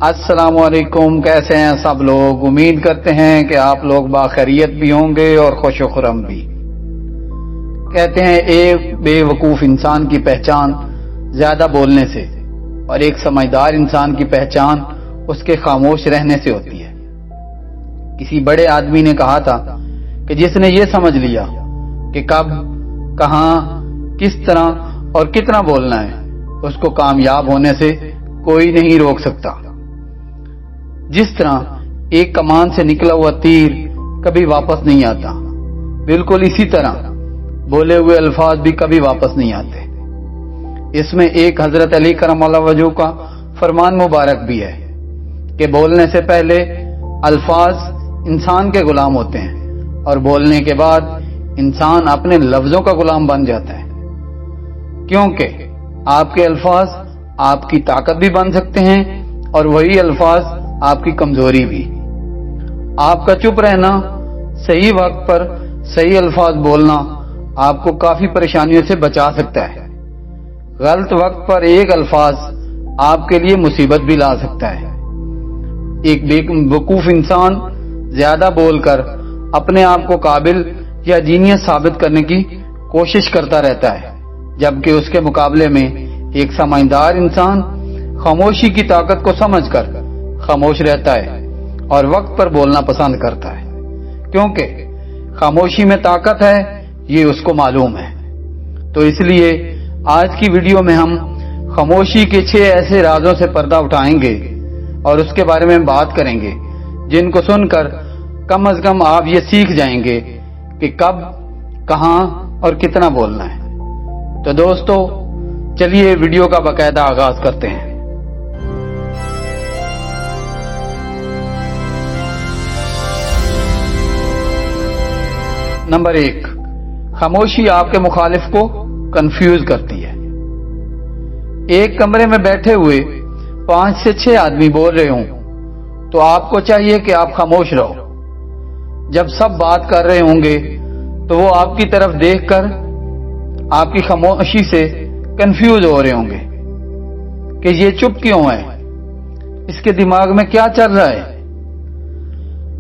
अस्सलाम वालेकुम। कैसे हैं सब लोग? उम्मीद करते हैं कि आप लोग बाखैरियत भी होंगे और खुश खुरम भी। कहते हैं एक बेवकूफ इंसान की पहचान ज्यादा बोलने से और एक समझदार इंसान की पहचान उसके खामोश रहने से होती है। किसी बड़े आदमी ने कहा था कि जिसने ये समझ लिया कि कब, कहां, किस तरह और कितना बोलना है, उसको कामयाब होने से कोई नहीं रोक सकता। जिस तरह एक कमान से निकला हुआ तीर कभी वापस नहीं आता, बिल्कुल इसी तरह बोले हुए अल्फाज भी कभी वापस नहीं आते। इसमें एक हजरत अली करमल्लाहु वजहू का फरमान मुबारक भी है कि बोलने से पहले अल्फाज इंसान के गुलाम होते हैं और बोलने के बाद इंसान अपने लफ्जों का गुलाम बन जाता है, क्योंकि आपके अल्फाज आपकी ताकत भी बन सकते हैं और वही अल्फाज आपकी कमजोरी भी। आपका चुप रहना, सही वक्त पर सही अल्फाज बोलना आपको काफी परेशानियों से बचा सकता है। गलत वक्त पर एक अल्फाज आपके लिए मुसीबत भी ला सकता है। एक बेवकूफ इंसान ज्यादा बोलकर अपने आप को काबिल या जीनियस साबित करने की कोशिश करता रहता है, जबकि उसके मुकाबले में एक समझदार इंसान खामोशी की ताकत को समझकर खामोश रहता है और वक्त पर बोलना पसंद करता है, क्योंकि खामोशी में ताकत है, ये उसको मालूम है। तो इसलिए आज की वीडियो में हम खामोशी के 6 ऐसे राजों से पर्दा उठाएंगे और उसके बारे में बात करेंगे, जिनको सुनकर कम से कम आप ये सीख जाएंगे कि कब, कहां और कितना बोलना है। तो दोस्तों, चलिए वीडियो का बाकायदा आगाज करते हैं। नंबर 1, खामोशी आपके मुखालिफ को कंफ्यूज करती है। एक कमरे में बैठे हुए 5 से 6 आदमी बोल रहे हों तो आपको चाहिए कि आप खामोश रहो। जब सब बात कर रहे होंगे तो वो आपकी तरफ देखकर आपकी खामोशी से कंफ्यूज हो रहे होंगे कि ये चुप क्यों है, इसके दिमाग में क्या चल रहा है।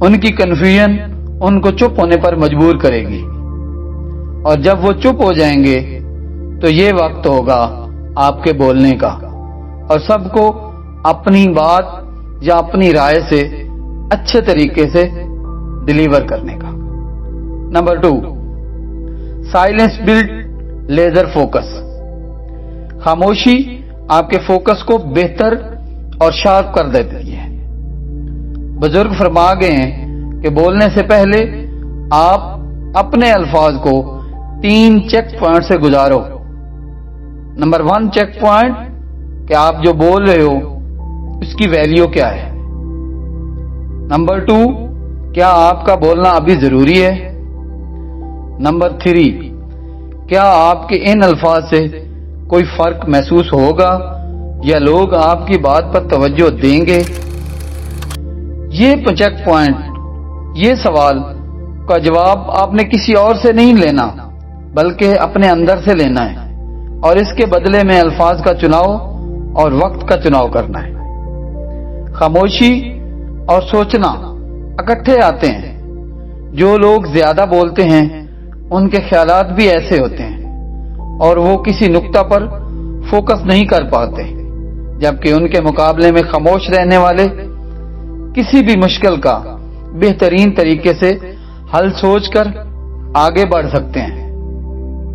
उनकी कंफ्यूजन उनको चुप होने पर मजबूर करेगी और जब वो चुप हो जाएंगे तो ये वक्त होगा आपके बोलने का और सबको अपनी बात या अपनी राय से अच्छे तरीके से डिलीवर करने का। Number 2, silence build laser focus. खामोशी आपके फोकस को बेहतर और शार्प कर देती है। बुजुर्ग फरमा गए हैं कि बोलने से पहले आप अपने अल्फाज को 3 चेक पॉइंट से गुजारो। नंबर 1 चेक पॉइंट कि आप जो बोल रहे हो उसकी वैल्यू क्या है। नंबर 2, क्या आपका बोलना अभी जरूरी है। नंबर 3, क्या आपके इन अल्फाज से कोई फर्क महसूस होगा या लोग आपकी बात पर तवज्जो देंगे। ये चेक पॉइंट, ये सवाल का जवाब आपने किसी और से नहीं लेना बल्कि अपने अंदर से लेना है और इसके बदले में अल्फाज का चुनाव और वक्त का चुनाव करना है। खामोशी और सोचना इकट्ठे आते हैं। जो लोग ज्यादा बोलते हैं उनके ख्यालात भी ऐसे होते हैं और वो किसी नुक्ता पर फोकस नहीं कर पाते, जबकि उनके मुकाबले में खामोश रहने वाले किसी भी मुश्किल का बेहतरीन तरीके से हल सोचकर आगे बढ़ सकते हैं,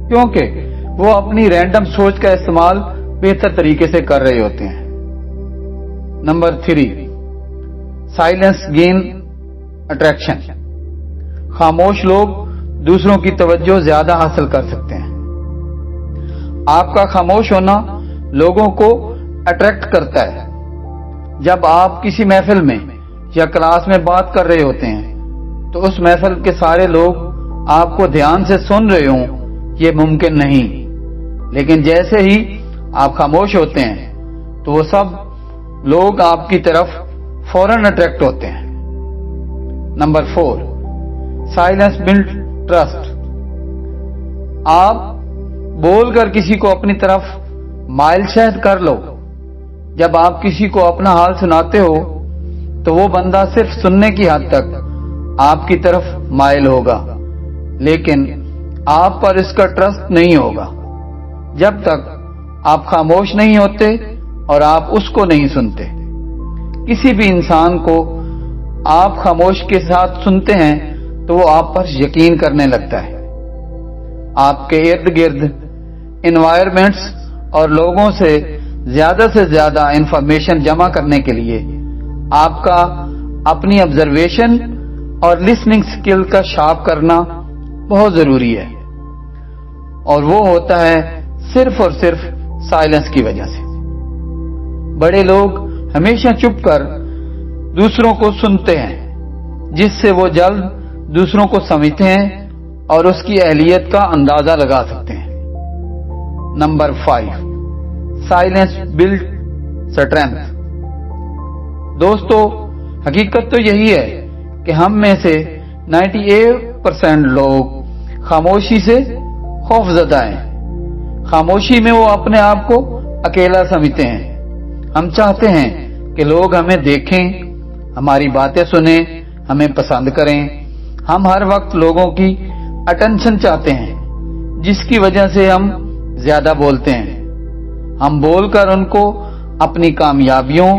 क्योंकि वो अपनी रैंडम सोच का इस्तेमाल बेहतर तरीके से कर रहे होते हैं। Number 3, silence gain attraction. खामोश लोग दूसरों की तवज्जो ज्यादा हासिल कर सकते हैं। आपका खामोश होना लोगों को अट्रैक्ट करता है। जब आप किसी महफिल में या क्लास में बात कर रहे होते हैं तो उस महफिल के सारे लोग आपको ध्यान से सुन रहे हों, ये मुमकिन नहीं, लेकिन जैसे ही आप खामोश होते हैं तो वो सब लोग आपकी तरफ फौरन अट्रैक्ट होते हैं। Number 4, silence build trust. आप बोलकर किसी को अपनी तरफ माइल शहद कर लो जब आप किसी को अपना हाल सुनाते हो तो वो बंदा सिर्फ सुनने की हद तक आपकी तरफ माइल होगा, लेकिन आप पर इसका ट्रस्ट नहीं होगा जब तक आप खामोश नहीं होते और आप उसको नहीं सुनते। किसी भी इंसान को आप खामोश के साथ सुनते हैं तो वो आप पर यकीन करने लगता है। आपके इर्द गिर्द एनवायरमेंट्स और लोगों से ज्यादा इंफॉर्मेशन जमा करने के लिए आपका अपनी ऑब्जर्वेशन और लिसनिंग स्किल का शार्प करना बहुत जरूरी है, और वो होता है सिर्फ और सिर्फ साइलेंस की वजह से। बड़े लोग हमेशा चुप कर दूसरों को सुनते हैं, जिससे वो जल्द दूसरों को समझते हैं और उसकी अहलियत का अंदाजा लगा सकते हैं। Number 5, silence build strength. दोस्तों, हकीकत तो यही है कि हम में से 98% लोग खामोशी से खौफजदा हैं। खामोशी में वो अपने आप को अकेला समझते हैं। हम चाहते हैं कि लोग हमें देखें, हमारी बातें सुनें, हमें पसंद करें। हम हर वक्त लोगों की अटेंशन चाहते हैं, जिसकी वजह से हम ज्यादा बोलते हैं। हम बोलकर उनको अपनी कामयाबियों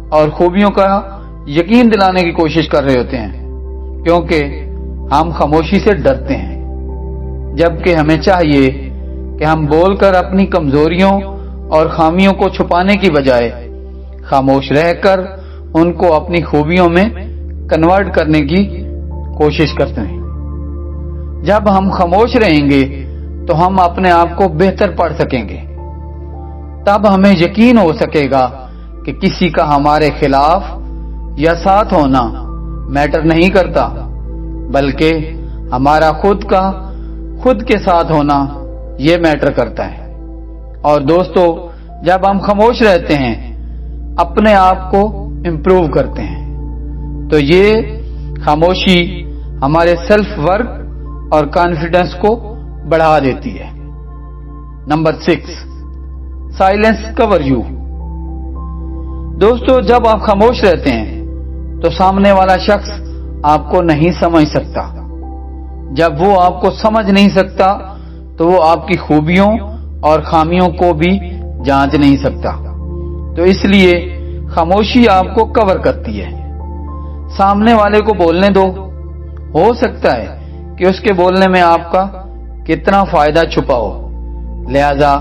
और खूबियों का यकीन दिलाने की कोशिश कर रहे होते हैं, क्योंकि हम खामोशी से डरते हैं। जबकि हमें चाहिए कि हम बोलकर अपनी कमजोरियों और खामियों को छुपाने की बजाय खामोश रहकर उनको अपनी खूबियों में कन्वर्ट करने की कोशिश करते हैं। जब हम खामोश रहेंगे तो हम अपने आप को बेहतर पढ़ सकेंगे। तब हमें यकीन हो सकेगा कि किसी का हमारे खिलाफ या साथ होना मैटर नहीं करता, बल्कि हमारा खुद के साथ होना ये मैटर करता है। और दोस्तों, जब हम खामोश रहते हैं, अपने आप को इम्प्रूव करते हैं, तो ये खामोशी हमारे सेल्फ वर्क और कॉन्फिडेंस को बढ़ा देती है। Number 6, silence cover you. दोस्तों, जब आप खामोश रहते हैं तो सामने वाला शख्स आपको नहीं समझ सकता। जब वो आपको समझ नहीं सकता तो वो आपकी खूबियों और खामियों को भी जांच नहीं सकता। तो इसलिए खामोशी आपको कवर करती है। सामने वाले को बोलने दो, हो सकता है कि उसके बोलने में आपका कितना फायदा छुपा हो, लिहाजा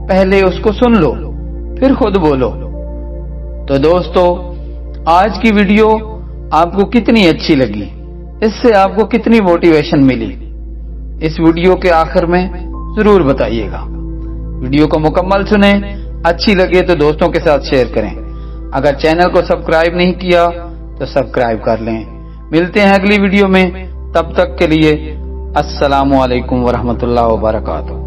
पहले उसको सुन लो फिर खुद बोलो। तो दोस्तों, आज की वीडियो आपको कितनी अच्छी लगी, इससे आपको कितनी मोटिवेशन मिली, इस वीडियो के आखिर में जरूर बताइएगा। वीडियो को मुकम्मल सुने, अच्छी लगे तो दोस्तों के साथ शेयर करें। अगर चैनल को सब्सक्राइब नहीं किया तो सब्सक्राइब कर लें। मिलते हैं अगली वीडियो में, तब तक के लिए अस्सलामु अलैकुम वरहमतुल्लाहि वबरकातुहू।